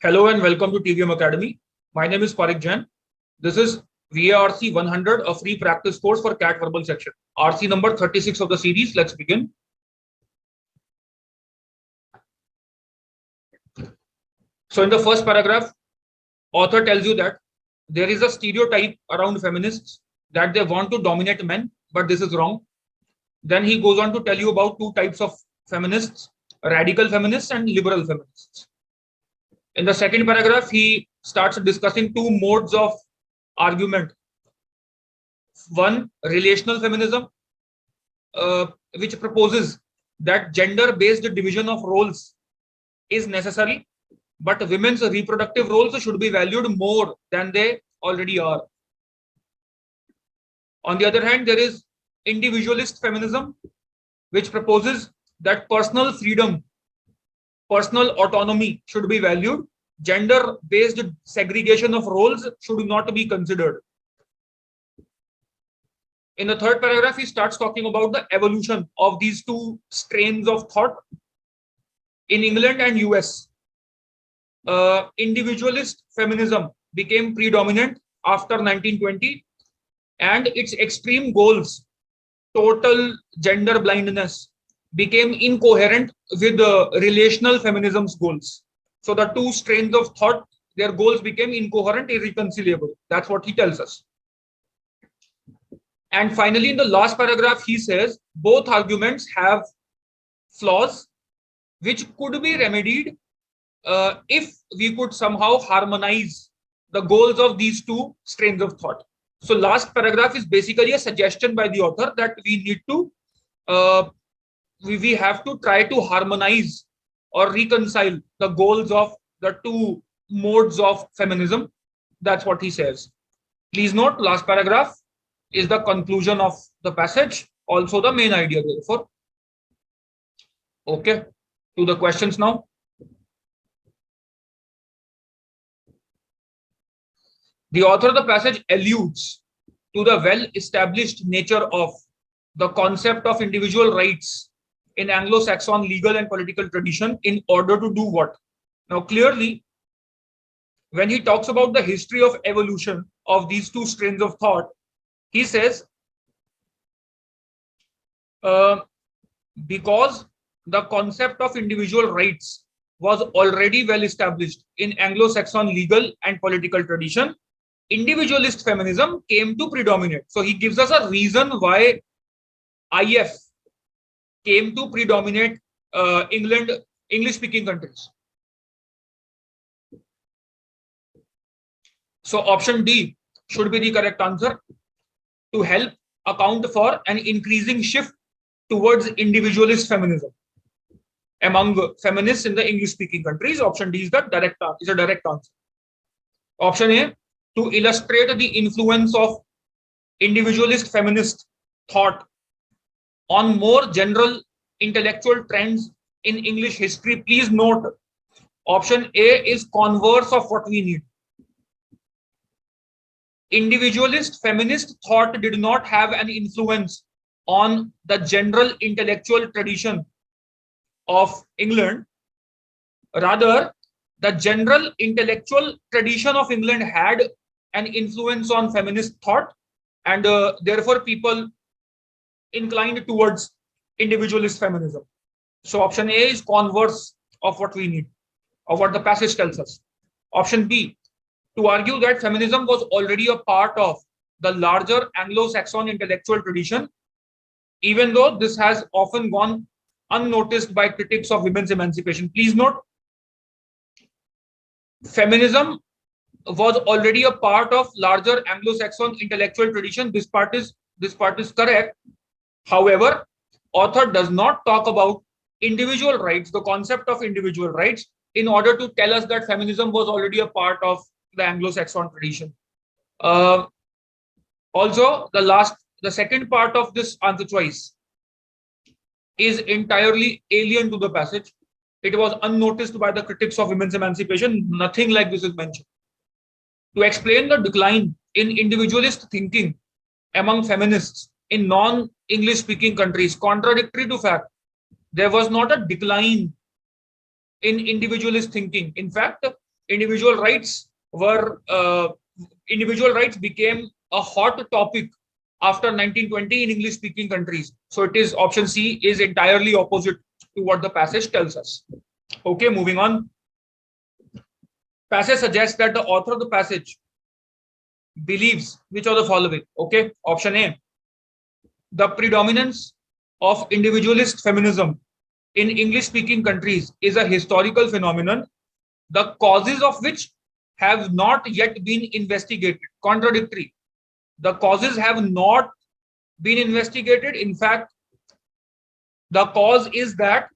Hello and welcome to TVM Academy. My name is Parik Jain. This is VARC 100, a free practice course for CAT verbal section. RC number 36 of the series. Let's begin. So in the first paragraph, author tells you that there is a stereotype around feminists that they want to dominate men, but this is wrong. Then he goes on to tell you about two types of feminists, radical feminists and liberal feminists. In the second paragraph, he starts discussing two modes of argument. One, relational feminism, which proposes that gender-based division of roles is necessary, but women's reproductive roles should be valued more than they already are. On the other hand, there is individualist feminism, which proposes that personal freedom, personal autonomy should be valued. Gender-based segregation of roles should not be considered. In the third paragraph, he starts talking about the evolution of these two strains of thought. In England and US, individualist feminism became predominant after 1920, and its extreme goals, total gender blindness, became incoherent with the relational feminism's goals. So the two strains of thought, their goals became incoherent, irreconcilable. That's what he tells us. And finally, in the last paragraph, he says both arguments have flaws which could be remedied if we could somehow harmonize the goals of these two strains of thought. So last paragraph is basically a suggestion by the author that we need to we have to try to harmonize or reconcile the goals of the two modes of feminism. That's what he says. Please note, last paragraph is the conclusion of the passage, also the main idea, therefore. Okay, to the questions now. The author of the passage alludes to the well-established nature of the concept of individual rights in Anglo-Saxon legal and political tradition in order to do what? Now, clearly, when he talks about the history of evolution of these two strains of thought, he says, because the concept of individual rights was already well established in Anglo-Saxon legal and political tradition, individualist feminism came to predominate. So he gives us a reason why IF came to predominate English-speaking countries. So option D should be the correct answer to help account for an increasing shift towards individualist feminism among feminists in the English-speaking countries. Option D is the direct answer. Option A, to illustrate the influence of individualist feminist thought on more general intellectual trends in English history, please note option A is converse of what we need. Individualist feminist thought did not have an influence on the general intellectual tradition of England. Rather, the general intellectual tradition of England had an influence on feminist thought, and therefore people inclined towards individualist feminism. So option A is converse of what we need, of what the passage tells us. Option B, to argue that feminism was already a part of the larger Anglo-Saxon intellectual tradition, even though this has often gone unnoticed by critics of women's emancipation. Please note, feminism was already a part of larger Anglo-Saxon intellectual tradition. This part is correct. However, author does not talk about individual rights, the concept of individual rights, in order to tell us that feminism was already a part of the Anglo-Saxon tradition. Also, the second part of this answer choice is entirely alien to the passage. It was unnoticed by the critics of women's emancipation. Nothing like this is mentioned. To explain the decline in individualist thinking among feminists in non-English speaking countries, contradictory to fact, there was not a decline in individualist thinking. In fact, individual rights became a hot topic after 1920 in English speaking countries. So it is option C is entirely opposite to what the passage tells us. Okay, moving on. Passage suggests that the author of the passage believes which of the following. Okay, option A, the predominance of individualist feminism in English speaking countries is a historical phenomenon, the causes of which have not yet been investigated. Contradictory. The causes have not been investigated. In fact, the cause is that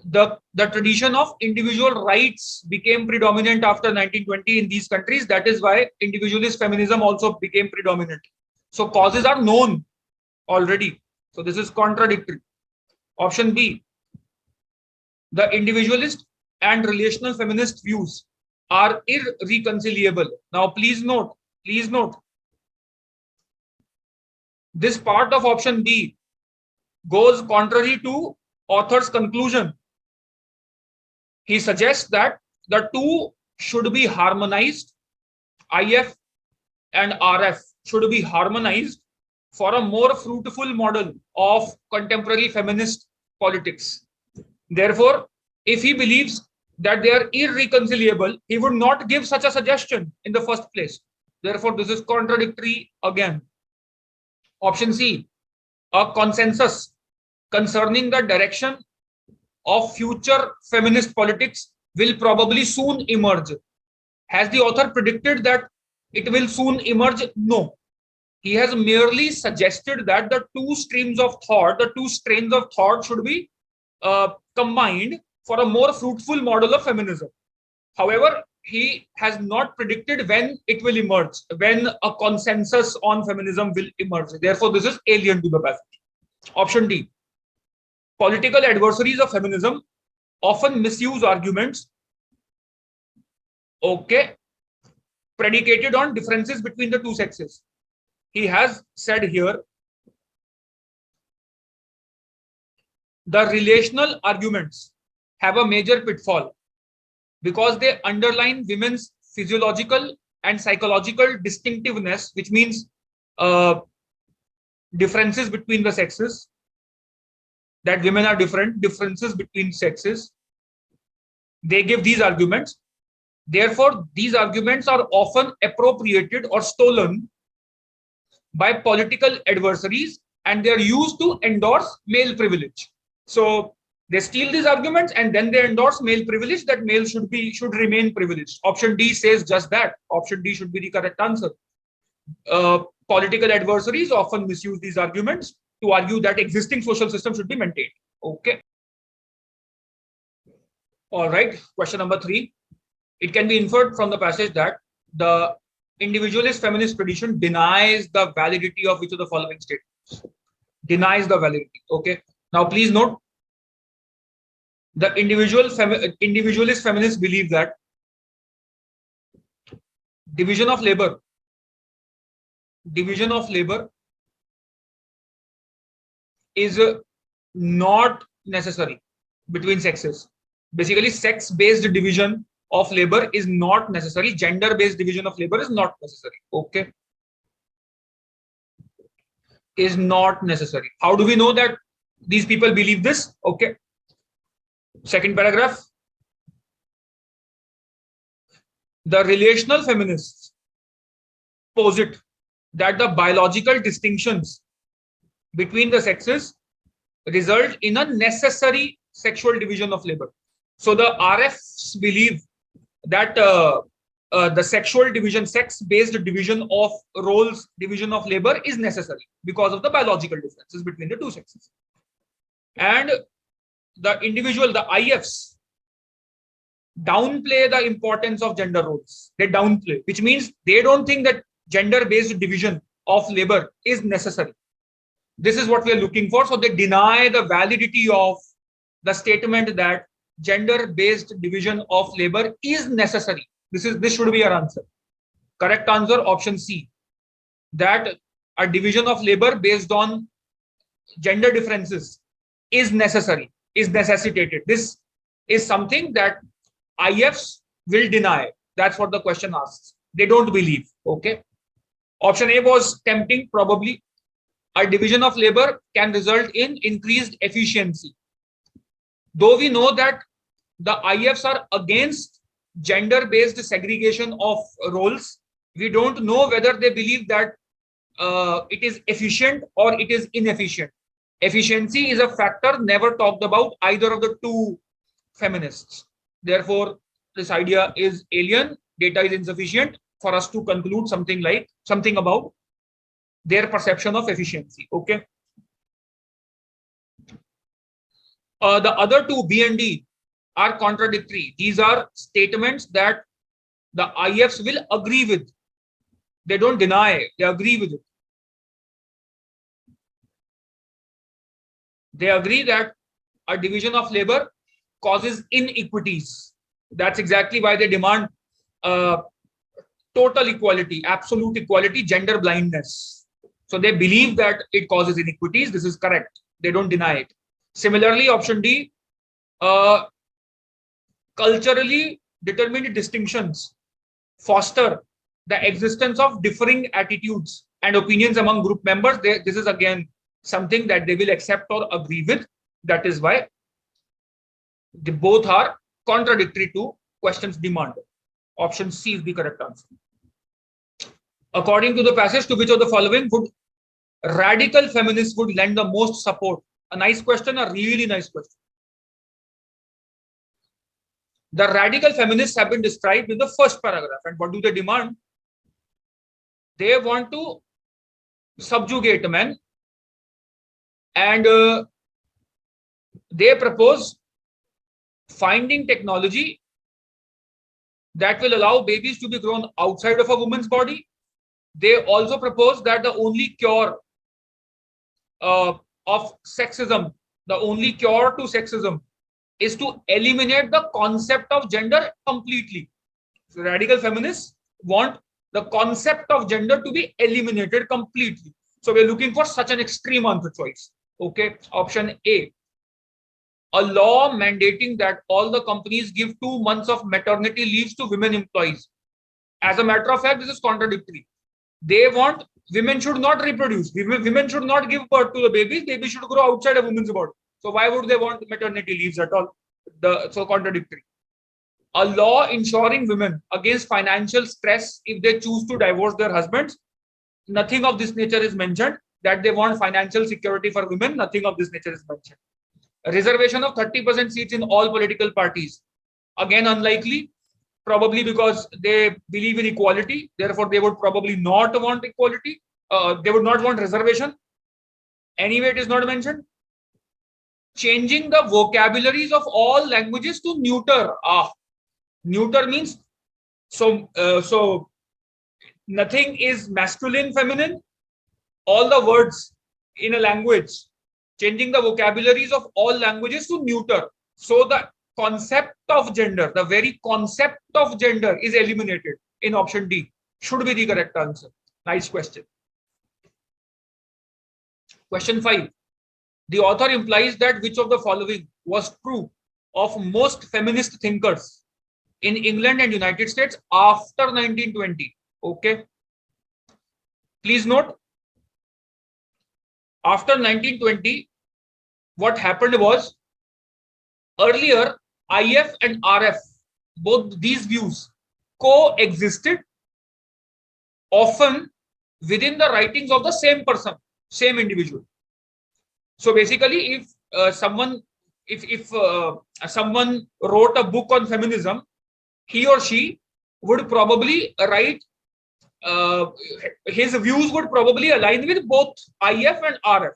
the tradition of individual rights became predominant after 1920 in these countries. That is why individualist feminism also became predominant. So causes are known already. So this is contradictory. Option B, the individualist and relational feminist views are irreconcilable. Now please note, this part of option B goes contrary to author's conclusion. He suggests that the two should be harmonized, IF and RF should be harmonized for a more fruitful model of contemporary feminist politics. Therefore, if he believes that they are irreconcilable, he would not give such a suggestion in the first place. Therefore, this is contradictory again. Option C, a consensus concerning the direction of future feminist politics will probably soon emerge. Has the author predicted that it will soon emerge? No. He has merely suggested that the two streams of thought, the two strains of thought should be combined for a more fruitful model of feminism. However, he has not predicted when it will emerge, when a consensus on feminism will emerge. Therefore, this is alien to the passage. Option D, political adversaries of feminism often misuse arguments, okay, predicated on differences between the two sexes. He has said here, the relational arguments have a major pitfall because they underline women's physiological and psychological distinctiveness, which means differences between the sexes, that women are different, differences between sexes. They give these arguments. Therefore, these arguments are often appropriated or stolen by political adversaries, and they are used to endorse male privilege. So they steal these arguments and then they endorse male privilege, that male should remain privileged. Option D says just that. Option D should be the correct answer. Political adversaries often misuse these arguments to argue that existing social system should be maintained. Okay. All right. Question number 3. It can be inferred from the passage that the individualist feminist tradition denies the validity of which of the following statements. Denies the validity. Okay. Now, please note, the individualist feminists believe that division of labor is not necessary between sexes. Basically, sex-based division of labor is not necessary. Gender-based division of labor is not necessary. Okay. Is not necessary. How do we know that these people believe this? Okay. Second paragraph. The relational feminists posit that the biological distinctions between the sexes result in a necessary sexual division of labor. So the RFs believe that the sexual division, sex-based division of roles, division of labor is necessary because of the biological differences between the two sexes. And the individual, the IFs, downplay the importance of gender roles. They downplay, which means they don't think that gender-based division of labor is necessary. This is what we are looking for. So they deny the validity of the statement that gender-based division of labor is necessary. This should be your answer. Correct answer, option C. That a division of labor based on gender differences is necessary, is necessitated. This is something that IFs will deny. That's what the question asks. They don't believe. Okay. Option A was tempting, probably. A division of labor can result in increased efficiency. Though we know that the IFs are against gender-based segregation of roles, we don't know whether they believe that it is efficient or it is inefficient. Efficiency is a factor never talked about either of the two feminists. Therefore, this idea is alien. Data is insufficient for us to conclude something about their perception of efficiency. Okay. The other two, B and D, are contradictory. These are statements that the IFs will agree with. They don't deny, they agree with it. They agree that a division of labor causes inequities. That's exactly why they demand total equality, absolute equality, gender blindness. So they believe that it causes inequities. This is correct. They don't deny it. Similarly, option D, culturally determined distinctions foster the existence of differing attitudes and opinions among group members. This is again something that they will accept or agree with. That is why they both are contradictory to questions demanded. Option C is the correct answer. According to the passage, to which of the following would radical feminists would lend the most support? A nice question, a really nice question. The radical feminists have been described in the first paragraph. And what do they demand? They want to subjugate men, and they propose finding technology that will allow babies to be grown outside of a woman's body. They also propose that the only cure of sexism, the only cure to sexism, is to eliminate the concept of gender completely. So radical feminists want the concept of gender to be eliminated completely. So we're looking for such an extreme answer choice. Okay, option A. A law mandating that all the companies give 2 months of maternity leaves to women employees. As a matter of fact, this is contradictory. They want women should not reproduce. Women should not give birth to the babies. Babies should grow outside a woman's body. So why would they want maternity leaves at all? So contradictory. A law ensuring women against financial stress if they choose to divorce their husbands. Nothing of this nature is mentioned. That they want financial security for women. Nothing of this nature is mentioned. A reservation of 30% seats in all political parties. Again, unlikely. Probably because they believe in equality. Therefore, they would probably not want equality. They would not want reservation. Anyway, it is not mentioned. Changing the vocabularies of all languages to neuter. Neuter means so nothing is masculine, feminine. All the words in a language, changing the vocabularies of all languages to neuter. So the concept of gender, the very concept of gender is eliminated in option D. Should be the correct answer. Nice question. Question 5. The author implies that which of the following was true of most feminist thinkers in England and United States after 1920. Okay. Please note, after 1920, what happened was, earlier IF and RF, both these views coexisted, often within the writings of the same person, same individual. So basically, if someone wrote a book on feminism, he or she would probably write, his views would probably align with both IF and RF.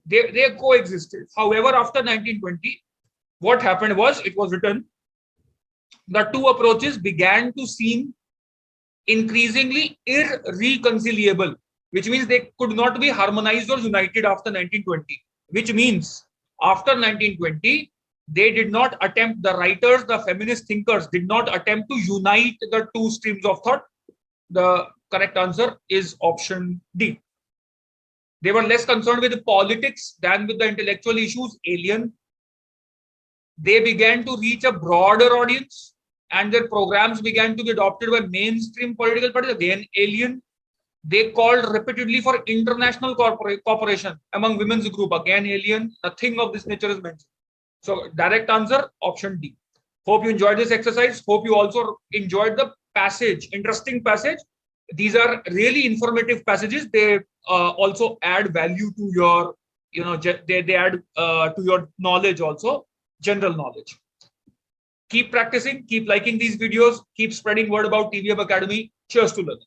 They coexisted. However, after 1920, what happened was, it was written, the two approaches began to seem increasingly irreconcilable, which means they could not be harmonized or united after 1920, which means after 1920, they did not attempt, the writers, the feminist thinkers did not attempt to unite the two streams of thought. The correct answer is option D. They were less concerned with politics than with the intellectual issues, alien. They began to reach a broader audience. and their programs began to be adopted by mainstream political parties. Again, alien. They called repeatedly for international cooperation among women's group. Again, alien. Nothing of this nature is mentioned. So direct answer, option D. Hope you enjoyed this exercise. Hope you also enjoyed the passage. Interesting passage. These are really informative passages. They also add value to your, they add to your knowledge also, general knowledge. Keep practicing, keep liking these videos, keep spreading word about TVM Academy. Cheers to learning.